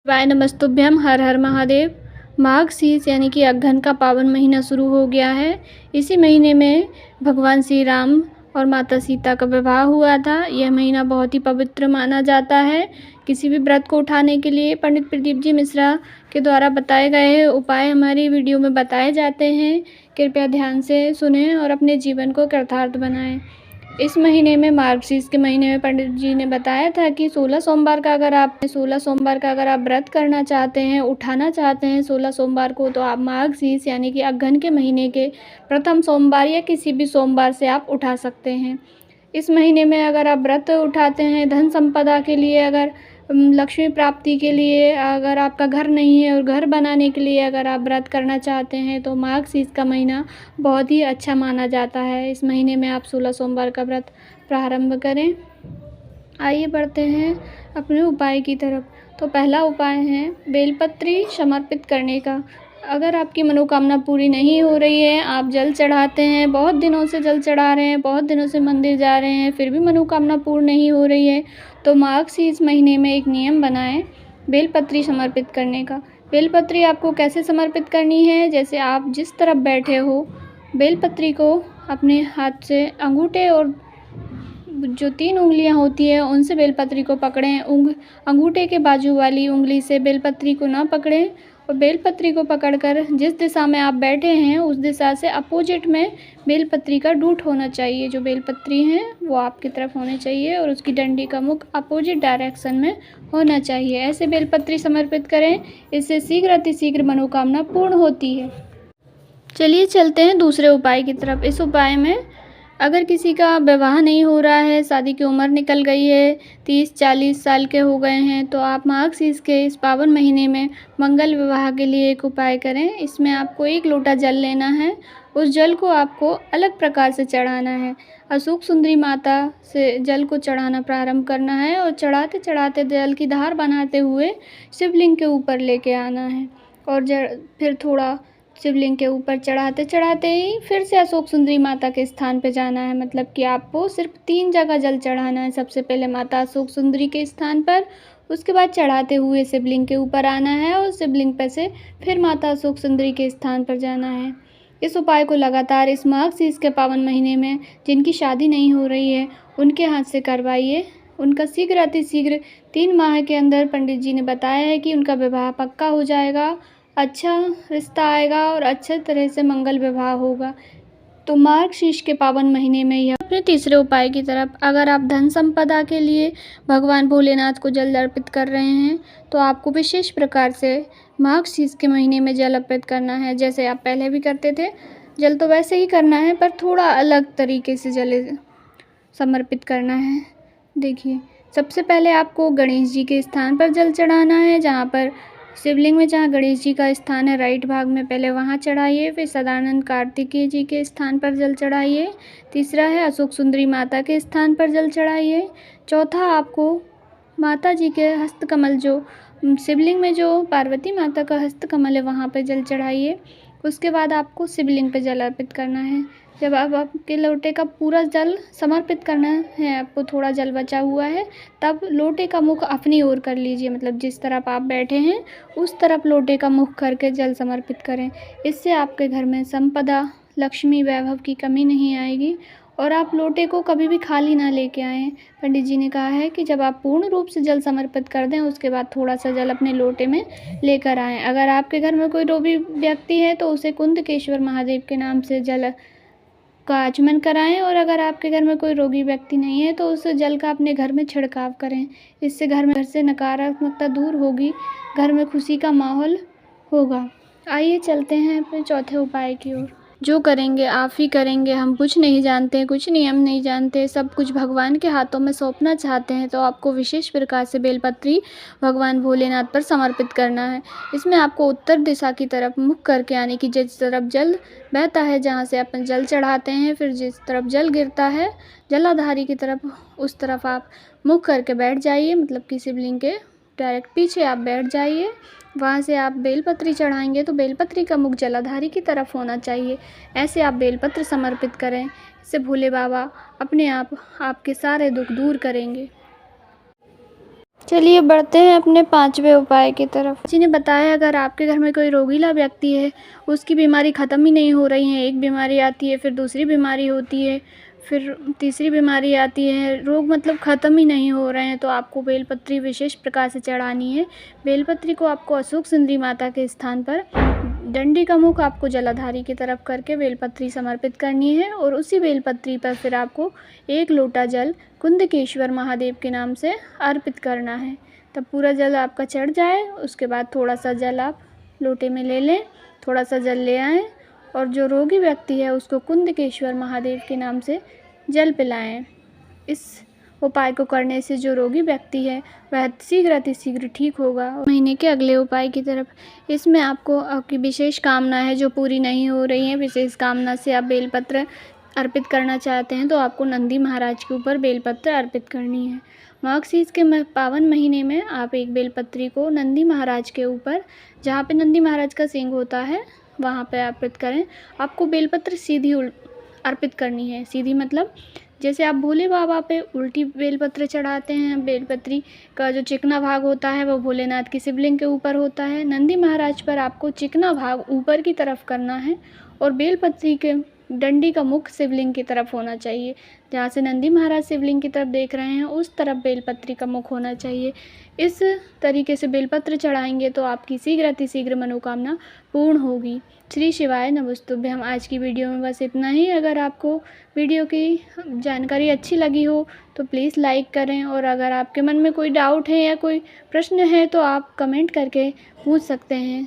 वाय नमस्तुभ्यम। हर हर महादेव। माघ शीस यानी कि अगहन का पावन महीना शुरू हो गया है। इसी महीने में भगवान श्री राम और माता सीता का विवाह हुआ था। यह महीना बहुत ही पवित्र माना जाता है। किसी भी व्रत को उठाने के लिए पंडित प्रदीप जी मिश्रा के द्वारा बताए गए उपाय हमारी वीडियो में बताए जाते हैं। कृपया ध्यान से सुनें और अपने जीवन को कृतार्थ बनाएं। इस महीने में मार्गशीर्ष के महीने में पंडित जी ने बताया था कि 16 सोमवार का अगर आप व्रत करना चाहते हैं, उठाना चाहते हैं 16 सोमवार को, तो आप मार्गशीर्ष यानी कि अगहन के महीने के प्रथम सोमवार या किसी भी सोमवार से आप उठा सकते हैं। इस महीने में अगर आप व्रत उठाते हैं धन संपदा के लिए, अगर लक्ष्मी प्राप्ति के लिए, अगर आपका घर नहीं है और घर बनाने के लिए अगर आप व्रत करना चाहते हैं, तो मार्गशीर्ष का महीना बहुत ही अच्छा माना जाता है। इस महीने में आप 16 सोमवार का व्रत प्रारंभ करें। आइए बढ़ते हैं अपने उपाय की तरफ। तो पहला उपाय है बेलपत्री समर्पित करने का। अगर आपकी मनोकामना पूरी नहीं हो रही है, आप जल चढ़ाते हैं, बहुत दिनों से जल चढ़ा रहे हैं, बहुत दिनों से मंदिर जा रहे हैं, फिर भी मनोकामना पूर्ण नहीं हो रही है, तो मार्गशीर्ष महीने में एक नियम बनाएं बेलपत्री समर्पित करने का। बेलपत्री आपको कैसे समर्पित करनी है? जैसे आप जिस तरफ बैठे हो, बेलपत्री को अपने हाथ से अंगूठे और जो 3 उंगलियां होती है उनसे बेलपत्री को पकड़ें। अंगूठे के बाजू वाली उंगली से बेलपत्री को ना पकड़ें और बेलपत्री को पकड़कर जिस दिशा में आप बैठे हैं उस दिशा से अपोजिट में बेलपत्री का डूट होना चाहिए। जो बेलपत्री है वो आपकी तरफ होनी चाहिए और उसकी डंडी का मुख अपोजिट डायरेक्शन में होना चाहिए। ऐसे बेलपत्री समर्पित करें, इससे शीघ्र अतिशीघ्र मनोकामना पूर्ण होती है। चलिए चलते हैं दूसरे उपाय की तरफ। इस उपाय में अगर किसी का विवाह नहीं हो रहा है, शादी की उम्र निकल गई है, 30-40 साल के हो गए हैं, तो आप मार्गशीर्ष के इस पावन महीने में मंगल विवाह के लिए एक उपाय करें। इसमें आपको 1 लोटा जल लेना है। उस जल को आपको अलग प्रकार से चढ़ाना है। अशोक सुंदरी माता से जल को चढ़ाना प्रारंभ करना है और चढ़ाते चढ़ाते जल की धार बनाते हुए शिवलिंग के ऊपर लेके आना है और फिर थोड़ा शिवलिंग के ऊपर चढ़ाते चढ़ाते ही फिर से अशोक सुंदरी माता के स्थान पे जाना है। मतलब कि आपको सिर्फ 3 जगह जल चढ़ाना है। सबसे पहले माता अशोक सुंदरी के स्थान पर, उसके बाद चढ़ाते हुए शिवलिंग के ऊपर आना है और शिवलिंग पर से फिर माता अशोक सुंदरी के स्थान पर जाना है। इस उपाय को लगातार इस मार्गशीर्ष के पावन महीने में जिनकी शादी नहीं हो रही है उनके हाथ से करवाइए। उनका शीघ्र अतिशीघ्र 3 माह के अंदर पंडित जी ने बताया है कि उनका विवाह पक्का हो जाएगा, अच्छा रिश्ता आएगा और अच्छे तरह से मंगल विवाह होगा। तो मार्गशीर्ष के पावन महीने में यह। अपने तीसरे उपाय की तरफ, अगर आप धन संपदा के लिए भगवान भोलेनाथ को जल अर्पित कर रहे हैं, तो आपको विशेष प्रकार से मार्गशीर्ष के महीने में जल अर्पित करना है। जैसे आप पहले भी करते थे, जल तो वैसे ही करना है पर थोड़ा अलग तरीके से जल समर्पित करना है। देखिए, सबसे पहले आपको गणेश जी के स्थान पर जल चढ़ाना है। जहाँ पर शिवलिंग में जहाँ गणेश जी का स्थान है राइट भाग में, पहले वहाँ चढ़ाइए। फिर सदानंद कार्तिकेय जी के स्थान पर जल चढ़ाइए। तीसरा है अशोक सुंदरी माता के स्थान पर जल चढ़ाइए। चौथा आपको माता जी के हस्तकमल, जो शिवलिंग में जो पार्वती माता का हस्तकमल है वहाँ पर जल चढ़ाइए। उसके बाद आपको शिवलिंग पर जल अर्पित करना है। जब आप आपके लोटे का पूरा जल समर्पित करना है, आपको थोड़ा जल बचा हुआ है, तब लोटे का मुख अपनी ओर कर लीजिए। मतलब जिस तरफ आप बैठे हैं उस तरफ लोटे का मुख करके जल समर्पित करें। इससे आपके घर में संपदा, लक्ष्मी, वैभव की कमी नहीं आएगी और आप लोटे को कभी भी खाली ना लेके आएँ। पंडित जी ने कहा है कि जब आप पूर्ण रूप से जल समर्पित कर दें उसके बाद थोड़ा सा जल अपने लोटे में लेकर आएँ। अगर आपके घर में कोई रोगी व्यक्ति है तो उसे कुंदकेश्वर महादेव के नाम से जल का आचमन कराएं और अगर आपके घर में कोई रोगी व्यक्ति नहीं है तो उस जल का अपने घर में छिड़काव करें। इससे घर से नकारात्मकता दूर होगी, घर में खुशी का माहौल होगा। आइए चलते हैं अपने चौथे उपाय की ओर। जो करेंगे आप ही करेंगे, हम कुछ नहीं जानते, कुछ नियम नहीं जानते, सब कुछ भगवान के हाथों में सौंपना चाहते हैं, तो आपको विशेष प्रकार से बेलपत्री भगवान भोलेनाथ पर समर्पित करना है। इसमें आपको उत्तर दिशा की तरफ मुख करके, यानी कि जिस तरफ जल बहता है जहाँ से अपन जल चढ़ाते हैं, फिर जिस तरफ जल गिरता है जलाधारी की तरफ, उस तरफ आप मुख करके बैठ जाइए। मतलब कि शिवलिंग के डायरेक्ट पीछे आप बैठ जाइए। वहाँ से आप बेलपत्री चढ़ाएंगे तो बेलपत्री का मुख जलाधारी की तरफ होना चाहिए। ऐसे आप बेलपत्र समर्पित करें, इससे भोले बाबा अपने आप आपके सारे दुख दूर करेंगे। चलिए बढ़ते हैं अपने 5वें उपाय की तरफ। जी ने बताया अगर आपके घर में कोई रोगीला व्यक्ति है, उसकी बीमारी ख़त्म ही नहीं हो रही है, एक बीमारी आती है, फिर दूसरी बीमारी होती है, फिर तीसरी बीमारी आती है, रोग मतलब ख़त्म ही नहीं हो रहे हैं, तो आपको बेलपत्री विशेष प्रकार से चढ़ानी है। बेलपत्री को आपको अशोक सुंदरी माता के स्थान पर डंडी का मुख आपको जलाधारी की तरफ करके बेलपत्री समर्पित करनी है और उसी बेलपत्री पर फिर आपको 1 लोटा जल कुंदकेश्वर महादेव के नाम से अर्पित करना है। तब पूरा जल आपका चढ़ जाए, उसके बाद थोड़ा सा जल आप लोटे में ले लें, थोड़ा सा जल ले आएँ और जो रोगी व्यक्ति है उसको कुंदकेश्वर महादेव के नाम से जल पिलाएं। इस उपाय को करने से जो रोगी व्यक्ति है वह शीघ्र अतिशीघ्र ठीक होगा। महीने के अगले उपाय की तरफ, इसमें आपको आपकी विशेष कामना है जो पूरी नहीं हो रही है, विशेष कामना से आप बेलपत्र अर्पित करना चाहते हैं तो आपको नंदी महाराज के ऊपर बेलपत्र अर्पित करनी है। माघ के पावन महीने में आप एक बेलपत्री को नंदी महाराज के ऊपर, जहाँ पे नंदी महाराज का सींग होता है वहाँ पे अर्पित करें। आपको बेलपत्र सीधी अर्पित करनी है। सीधी मतलब जैसे आप भोले बाबा पे उल्टी बेलपत्र चढ़ाते हैं, बेलपत्री का जो चिकना भाग होता है वो भोलेनाथ की शिवलिंग के ऊपर होता है, नंदी महाराज पर आपको चिकना भाग ऊपर की तरफ करना है और बेलपत्री के डंडी का मुख शिवलिंग की तरफ होना चाहिए। जहाँ से नंदी महाराज शिवलिंग की तरफ देख रहे हैं उस तरफ बेलपत्री का मुख होना चाहिए। इस तरीके से बेलपत्र चढ़ाएंगे तो आपकी शीघ्र अतिशीघ्र मनोकामना पूर्ण होगी। श्री शिवाय नमस्तुभ्यं। हम आज की वीडियो में बस इतना ही। अगर आपको वीडियो की जानकारी अच्छी लगी हो तो प्लीज़ लाइक करें और अगर आपके मन में कोई डाउट है या कोई प्रश्न है तो आप कमेंट करके पूछ सकते हैं।